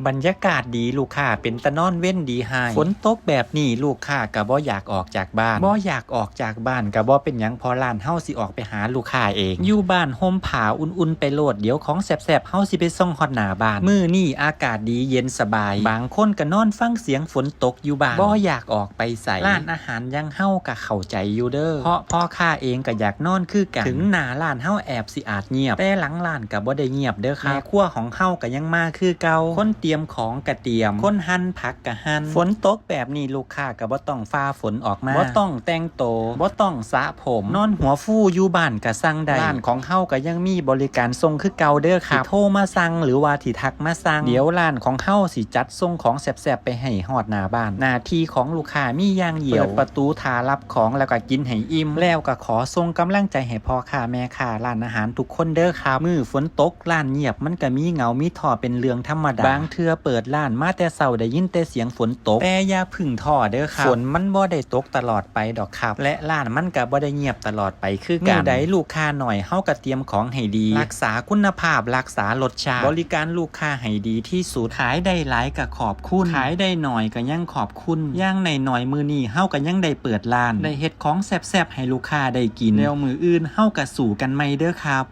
บรรยากาศดีลูกค้าเป็นตะนอนเว้นดีให้ฝนตกแบบนี้ลูกค้าก็บ่อยากออกจากบ้านบ่อยากออกจากบ้านก็บ่เป็นหยังพอร้านเฮาสิออกไปหาลูกค้าเองอยู่บ้านห่มผ้าอุ่นๆไปโลดเดี๋ยวของแซ่บๆเฮาสิไปส่งฮอดหน้าบ้านมื้อนี้อากาศดีเย็นสบายบางคนก็นอนฟังเสียงฝนตกอยู่บ้านบ่อยากออกไปไสร้านอาหารยังเฮาก็เข้าใจอยู่เด้อเพราะพ่อค้าเองก็อยากนอนคือกันถึงหน้าร้านเฮาแอบสิอาจเงียบแต่หลังร้านก็บ่ได้เงียบเด้อครับแม่ครัวของเฮาก็ยังมาคือเก่าคนเตรียมของกะเตรียมคนหั่นผักกะหั่นฝนตกแบบนี้ลูกค้าก็บ่ต้องฟ้าฝนออกมาบ่ต้องแต่งโตบ่ต้องสระผมนอนหัวฟู่อยู่บ้านก็สั่งได้ร้านของเฮาก็ยังมีบริการส่งคือเก่าเด้อครับโทรมาสั่งหรือว่าที่ทักมาสั่งเดี๋ยวร้านของเฮาสิจัดส่งของแซ่บๆไปให้ฮอดหน้าบ้านหน้าที่ของลูกค้ามีอย่างเดียวเปิดประตูทารับของแล้วก็กินให้อิ่มแล้วก็ขอส่งกำลังใจให้พ่อค้าแม่ค้าร้านอาหารทุกคนเด้อครับมื้อฝนตกร้านเงียบมันก็มีเหงามีท่อเป็นเรื่องธรรมดาบางเทื่อเปิดร้านมาแต่เช้าได้ยินแต่เสียงฝนตกแต่อย่าพึ่งท้อเด้อครับฝนมันบ่ได้ตกตลอดไปดอกครับและร้านมันก็บ่ได้เงียบตลอดไปคือกันมื้อใดลูกค้าหน่อยเฮาก็เตรียมของให้ดีรักษาคุณภาพรักษารสชาติบริการลูกค้าให้ดีที่สุดขายได้หลายก็ขอบคุณขายได้น้อยก็ยังขอบคุณอย่างน้อยๆมื้อนี้เฮาก็ยังได้เปิดร้านได้เฮ็ดของแซ่บๆให้ลูกค้าได้กินแล้วมื้ออื่นเฮาก็สู่กันใหม่เด้อครับ